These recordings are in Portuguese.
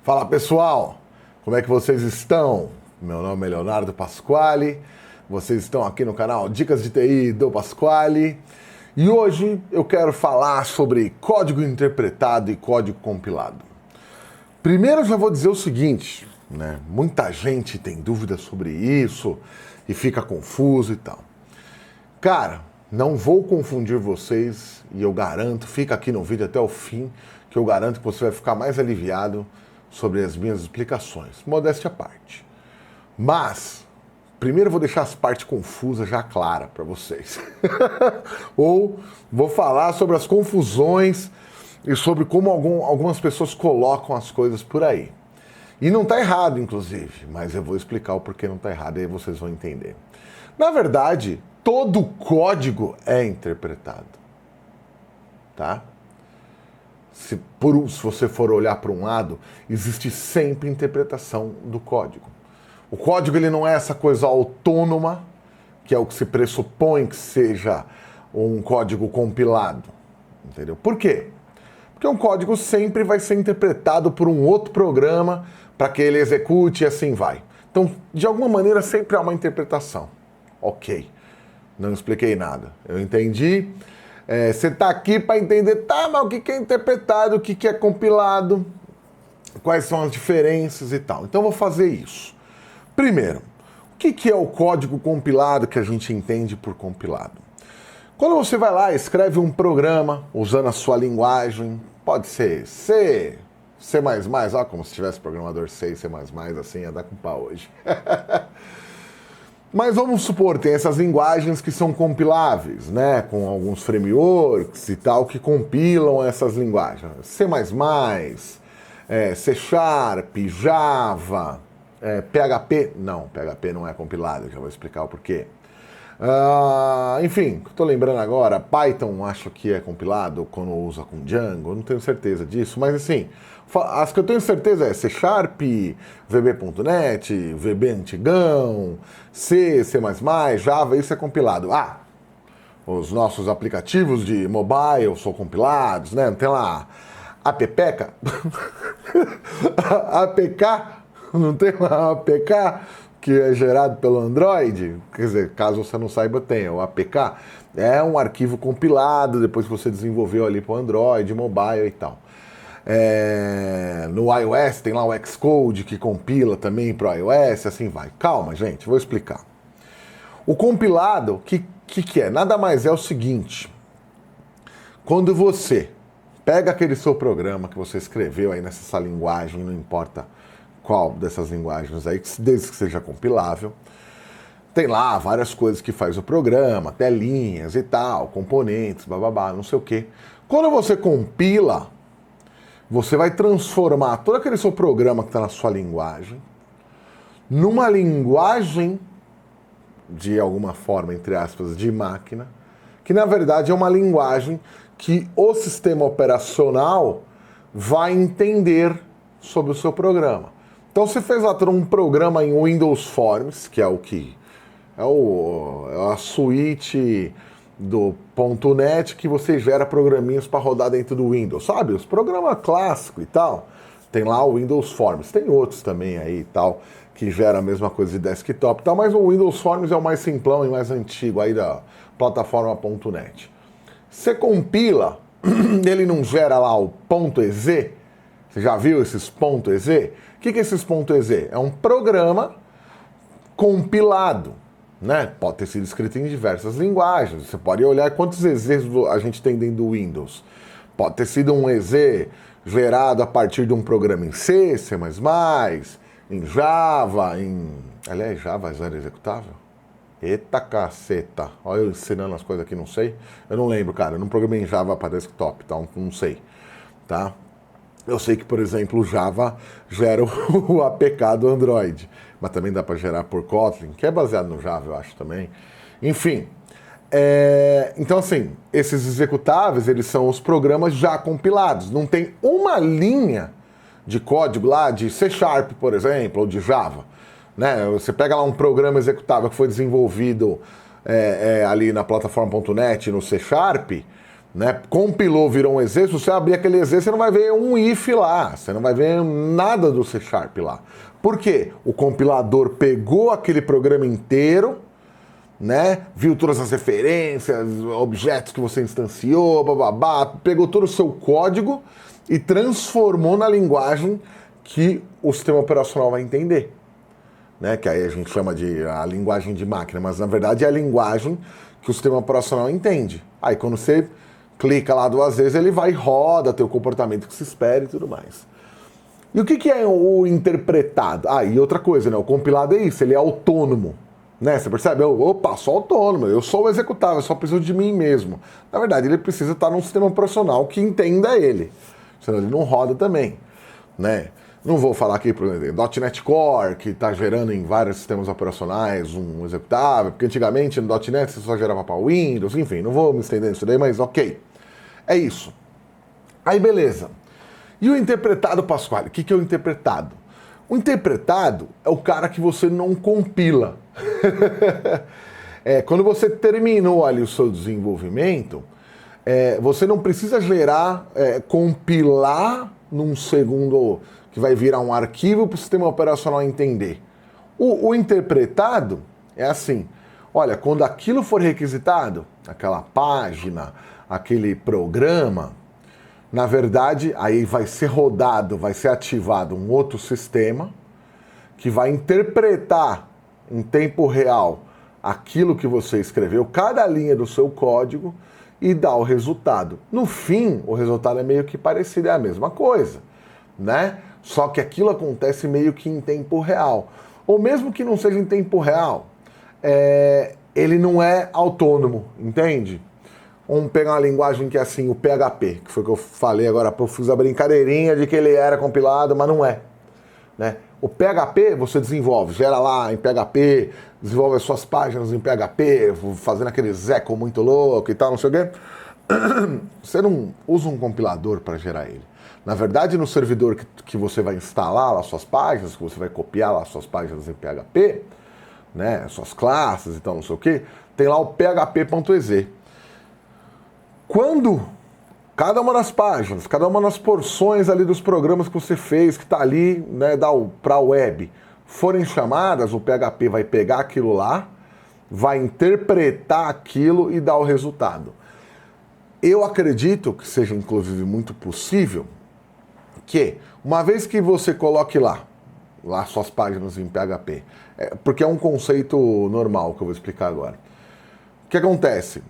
Fala pessoal, como é que vocês estão? Meu nome é Leonardo Pasquale, vocês estão aqui no canal Dicas de TI do Pasquale e hoje eu quero falar sobre código interpretado e código compilado. Primeiro eu já vou dizer o seguinte, né? Muita gente tem dúvidas sobre isso e fica confuso e tal. Cara, não vou confundir vocês e eu garanto, fica aqui no vídeo até o fim, que eu garanto que você vai ficar mais aliviado sobre as minhas explicações, modéstia à parte. Mas, primeiro eu vou deixar as partes confusas já claras para vocês. Ou vou falar sobre as confusões e sobre como algumas pessoas colocam as coisas por aí. E não está errado, inclusive, mas eu vou explicar o porquê não está errado e aí vocês vão entender. Na verdade, todo código é interpretado, tá? Se você for olhar para um lado, existe sempre interpretação do código. O código ele não é essa coisa autônoma, que é o que se pressupõe que seja um código compilado. Entendeu? Por quê? Porque um código sempre vai ser interpretado por um outro programa para que ele execute e assim vai. Então, de alguma maneira, sempre há uma interpretação. Ok, não expliquei nada. Eu entendi. Você está aqui para entender, tá, mas o que é interpretado, o que é compilado, quais são as diferenças e tal. Então eu vou fazer isso. Primeiro, o que é o código compilado que a gente entende por compilado? Quando você vai lá e escreve um programa usando a sua linguagem, pode ser C, C++, ó, como se tivesse programador C e C++, assim, ia dar com pau hoje. Mas vamos supor, tem essas linguagens que são compiláveis, né? Com alguns frameworks e tal que compilam essas linguagens. C++, C Sharp, Java, PHP. Não, PHP não é compilado, já vou explicar o porquê. Enfim, estou lembrando agora, Python acho que é compilado quando usa com Django, não tenho certeza disso, mas assim, as que eu tenho certeza é C Sharp, VB.NET, VB antigão, C, C++, Java, isso é compilado. Os nossos aplicativos de mobile são compilados, né? Não tem lá APK? APK? Não tem lá APK? Que é gerado pelo Android, quer dizer, caso você não saiba, tem o APK, é um arquivo compilado, depois que você desenvolveu ali para o Android, mobile e tal. No iOS tem lá o Xcode que compila também para o iOS, assim vai. Calma, gente, vou explicar. O compilado, o que é? Nada mais é o seguinte, quando você pega aquele seu programa que você escreveu aí nessa linguagem, não importa qual dessas linguagens aí, desde que seja compilável. Tem lá várias coisas que faz o programa, telinhas e tal, componentes, bababá, não sei o quê. Quando você compila, você vai transformar todo aquele seu programa que está na sua linguagem numa linguagem, de alguma forma, entre aspas, de máquina, que na verdade é uma linguagem que o sistema operacional vai entender sobre o seu programa. Então você fez lá um programa em Windows Forms, que é o que é a suíte do .NET que você gera programinhos para rodar dentro do Windows, sabe? Os programas clássicos e tal. Tem lá o Windows Forms, tem outros também aí e tal, que gera a mesma coisa de desktop e tal, mas o Windows Forms é o mais simplão e mais antigo aí da plataforma .NET. Você compila, ele não gera lá o .exe. Você já viu esses .exe? O que é esses .exe? É um programa compilado, né? Pode ter sido escrito em diversas linguagens. Você pode olhar quantos exes a gente tem dentro do Windows. Pode ter sido um exe gerado a partir de um programa em C, C++, em Java, Aliás, Java é executável? Eita caceta. Olha eu ensinando as coisas aqui, não sei. Eu não lembro, cara. Eu não programei em Java para desktop, então não sei, tá? Eu sei que, por exemplo, o Java gera o APK do Android, mas também dá para gerar por Kotlin, que é baseado no Java, eu acho também. Enfim, então assim, esses executáveis, eles são os programas já compilados. Não tem uma linha de código lá de C Sharp, por exemplo, ou de Java. Né? Você pega lá um programa executável que foi desenvolvido ali na plataforma .NET, no C Sharp, né? Compilou, virou um EZ, se você abrir aquele EZ, você não vai ver um if lá, você não vai ver nada do C# lá. Por quê? O compilador pegou aquele programa inteiro, né? Viu todas as referências, objetos que você instanciou, bababá, pegou todo o seu código e transformou na linguagem que o sistema operacional vai entender, né? Que aí a gente chama de a linguagem de máquina, mas na verdade é a linguagem que o sistema operacional entende. Aí quando você clica lá 2 vezes, ele vai e roda, tem o comportamento que se espera e tudo mais. E o que é o interpretado? Ah, e outra coisa, né? O compilado é isso, ele é autônomo, né? Você percebe? Opa, sou autônomo, eu sou o executável, eu só preciso de mim mesmo. Na verdade, ele precisa estar num sistema operacional que entenda ele, senão ele não roda também, né? Não vou falar aqui, por exemplo, .NET Core, que está gerando em vários sistemas operacionais um executável, porque antigamente no .NET você só gerava para Windows, enfim, não vou me estender nisso daí, mas ok. É isso. Aí beleza. E o interpretado, Pasquale? O que é o interpretado? O interpretado é o cara que você não compila. Quando você terminou ali o seu desenvolvimento, você não precisa gerar, compilar num segundo, que vai virar um arquivo para o sistema operacional entender. O interpretado é assim, olha, quando aquilo for requisitado, aquela página, aquele programa, na verdade, aí vai ser rodado, vai ser ativado um outro sistema que vai interpretar em tempo real aquilo que você escreveu, cada linha do seu código, e dar o resultado. No fim, o resultado é meio que parecido, é a mesma coisa, né? Só que aquilo acontece meio que em tempo real. Ou mesmo que não seja em tempo real, ele não é autônomo, entende? Vamos pegar uma linguagem que é assim, o PHP, que foi o que eu falei agora, eu fiz a brincadeirinha de que ele era compilado, mas não é, né? O PHP você desenvolve, gera lá em PHP, desenvolve as suas páginas em PHP, fazendo aquele Zeco muito louco e tal, não sei o quê. Você não usa um compilador para gerar ele. Na verdade, no servidor que você vai instalar lá suas páginas, que você vai copiar lá suas páginas em PHP, né, suas classes e tal, não sei o quê, tem lá o php.exe. Quando cada uma das páginas, cada uma das porções ali dos programas que você fez, que está ali, né, para a web, forem chamadas, o PHP vai pegar aquilo lá, vai interpretar aquilo e dar o resultado. Eu acredito que seja, inclusive, muito possível que, uma vez que você coloque lá suas páginas em PHP, porque é um conceito normal que eu vou explicar agora. O que acontece?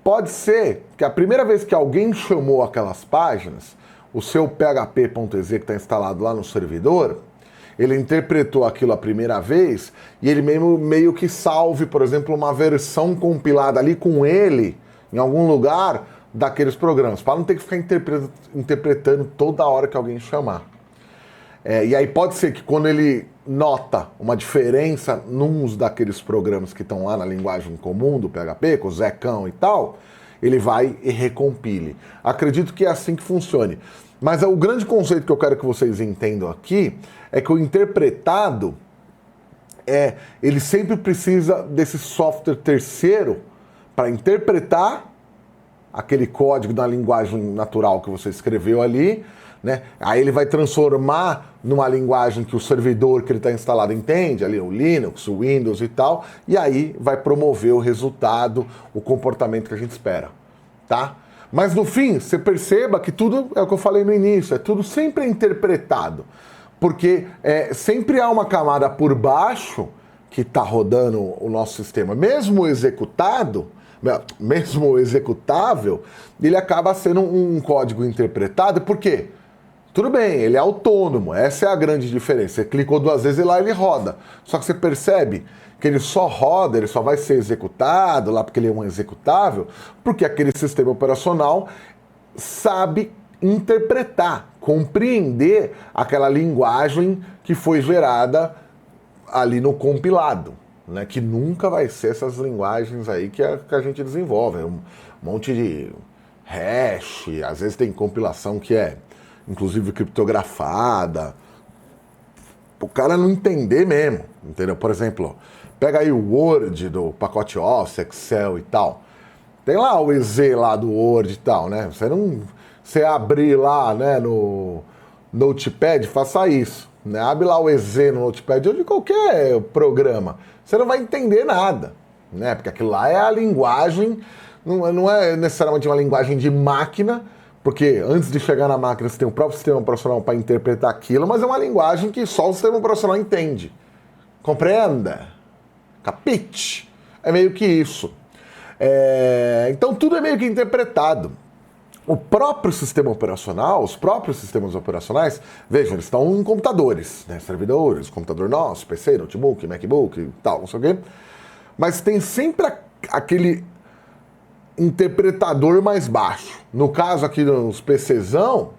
Pode ser que a primeira vez que alguém chamou aquelas páginas, o seu php.exe que está instalado lá no servidor, ele interpretou aquilo a primeira vez e ele meio que salve, por exemplo, uma versão compilada ali com ele, em algum lugar, daqueles programas, para não ter que ficar interpretando toda hora que alguém chamar. E aí pode ser que quando ele nota uma diferença nos daqueles programas que estão lá na linguagem comum do PHP, com o Zecão e tal, ele vai e recompile. Acredito que é assim que funcione. Mas o grande conceito que eu quero que vocês entendam aqui é que o interpretado, ele sempre precisa desse software terceiro para interpretar aquele código da linguagem natural que você escreveu ali, né? Aí ele vai transformar numa linguagem que o servidor que ele está instalado entende, ali o Linux, o Windows e tal, e aí vai promover o resultado, o comportamento que a gente espera, tá? Mas no fim, você perceba que tudo, é o que eu falei no início, é tudo sempre interpretado, porque sempre há uma camada por baixo que está rodando o nosso sistema, mesmo executado, mesmo o executável, ele acaba sendo um código interpretado, por quê? Tudo bem, ele é autônomo, essa é a grande diferença. Você clicou 2 vezes e lá ele roda. Só que você percebe que ele só roda, ele só vai ser executado lá porque ele é um executável, porque aquele sistema operacional sabe interpretar, compreender aquela linguagem que foi gerada ali no compilado, né? Que nunca vai ser essas linguagens aí que a gente desenvolve. Um monte de hash, às vezes tem compilação que é inclusive criptografada, o cara não entender mesmo, entendeu? Por exemplo, pega aí o Word do pacote Office, Excel e tal. Tem lá o EZ lá do Word e tal, né? Você abrir lá, né, no Notepad, faça isso, né? Abre lá o EZ no Notepad ou de qualquer programa. Você não vai entender nada, né? Porque aquilo lá é a linguagem, não é necessariamente uma linguagem de máquina, porque antes de chegar na máquina você tem o próprio sistema operacional para interpretar aquilo, mas é uma linguagem que só o sistema operacional entende. Compreenda? Capite? É meio que isso. Então tudo é meio que interpretado. O próprio sistema operacional, os próprios sistemas operacionais, vejam, eles estão em computadores, né? Servidores, computador nosso, PC, notebook, MacBook e tal, não sei o quê. Mas tem sempre aquele interpretador mais baixo. No caso aqui nos PCzão,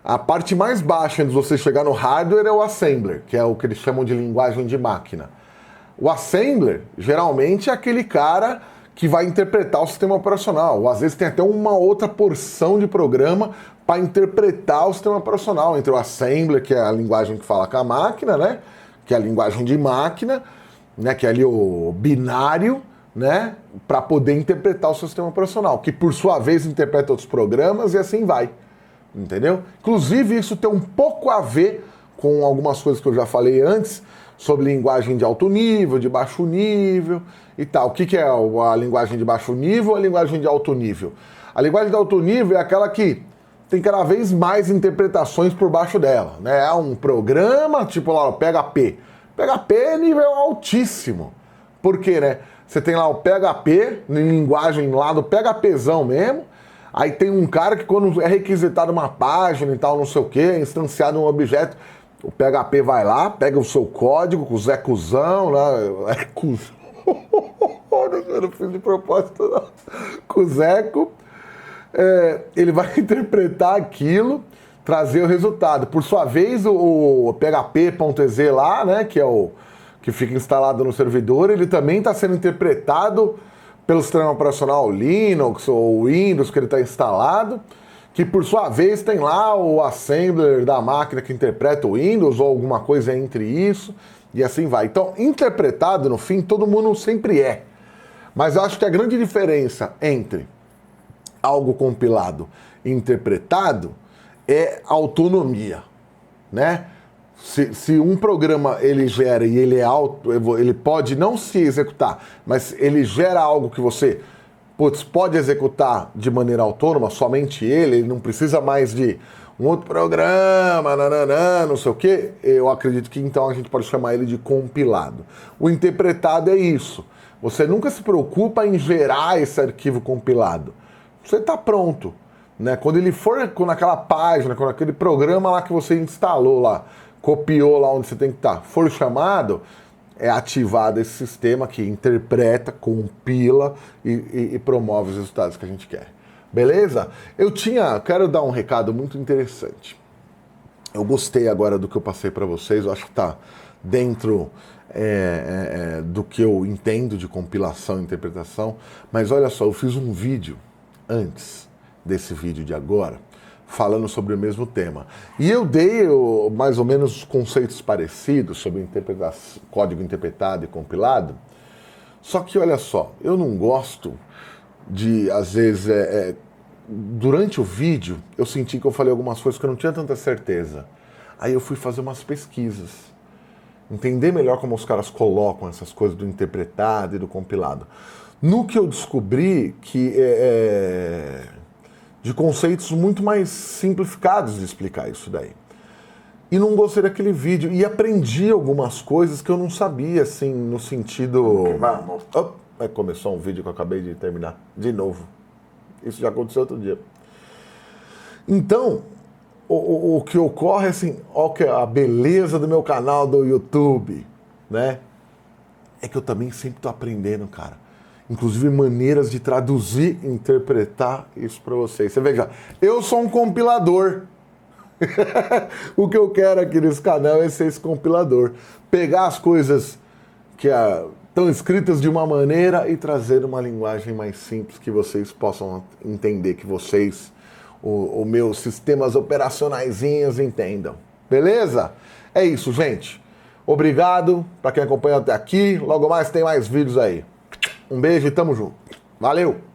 a parte mais baixa antes de você chegar no hardware é o assembler, que é o que eles chamam de linguagem de máquina. O assembler, geralmente, é aquele cara que vai interpretar o sistema operacional. Ou às vezes tem até uma outra porção de programa para interpretar o sistema operacional, entre o assembler, que é a linguagem que fala com a máquina, né? Que é a linguagem de máquina, né? Que é ali o binário, né? Para poder interpretar o seu sistema operacional, que por sua vez interpreta outros programas e assim vai. Entendeu? Inclusive, isso tem um pouco a ver com algumas coisas que eu já falei antes, sobre linguagem de alto nível, de baixo nível e tal. O que é a linguagem de baixo nível ou a linguagem de alto nível? A linguagem de alto nível é aquela que tem cada vez mais interpretações por baixo dela, né? É um programa, tipo lá o PHP. PHP é nível altíssimo. Por quê, né? Você tem lá o PHP, linguagem lá do PHPzão mesmo, aí tem um cara que quando é requisitado uma página e tal, não sei o quê, instanciado um objeto, o PHP vai lá, pega o seu código com o Zé Cuzão, lá, é Cuzão, eu não fiz de propósito não, com o Zeco, ele vai interpretar aquilo, trazer o resultado. Por sua vez, o php.ez lá, né, que é o que fica instalado no servidor, ele também está sendo interpretado pelo sistema operacional Linux ou Windows que ele está instalado, que por sua vez tem lá o assembler da máquina que interpreta o Windows ou alguma coisa entre isso, e assim vai. Então, interpretado, no fim, todo mundo sempre é. Mas eu acho que a grande diferença entre algo compilado e interpretado é autonomia, né? Se um programa ele gera e ele pode não se executar, mas ele gera algo que você pode executar de maneira autônoma, somente ele não precisa mais de um outro programa, não sei o quê, eu acredito que então a gente pode chamar ele de compilado. O interpretado é isso. Você nunca se preocupa em gerar esse arquivo compilado. Você está pronto, né? Quando ele for naquela página, quando aquele programa lá que você instalou lá, copiou lá onde você tem que estar, for chamado, é ativado esse sistema que interpreta, compila e promove os resultados que a gente quer. Beleza? Quero dar um recado muito interessante. Eu gostei agora do que eu passei para vocês, eu acho que está dentro do que eu entendo de compilação e interpretação, mas olha só, eu fiz um vídeo antes desse vídeo de agora, falando sobre o mesmo tema. E eu dei mais ou menos conceitos parecidos sobre código interpretado e compilado, só que olha só, eu não gosto de, às vezes, durante o vídeo, eu senti que eu falei algumas coisas que eu não tinha tanta certeza. Aí eu fui fazer umas pesquisas, entender melhor como os caras colocam essas coisas do interpretado e do compilado. No que eu descobri que de conceitos muito mais simplificados de explicar isso daí. E não gostei daquele vídeo. E aprendi algumas coisas que eu não sabia, assim, no sentido... Começou um vídeo que eu acabei de terminar. De novo. Isso já aconteceu outro dia. Então, o que ocorre, assim, a beleza do meu canal do YouTube, né? É que eu também sempre estou aprendendo, cara. Inclusive maneiras de traduzir e interpretar isso para vocês. Você veja, eu sou um compilador. O que eu quero aqui nesse canal é ser esse compilador. Pegar as coisas que estão escritas de uma maneira e trazer uma linguagem mais simples que vocês possam entender, que vocês, os meus sistemas operacionaizinhos entendam. Beleza? É isso, gente. Obrigado para quem acompanhou até aqui. Logo mais tem mais vídeos aí. Um beijo e tamo junto. Valeu!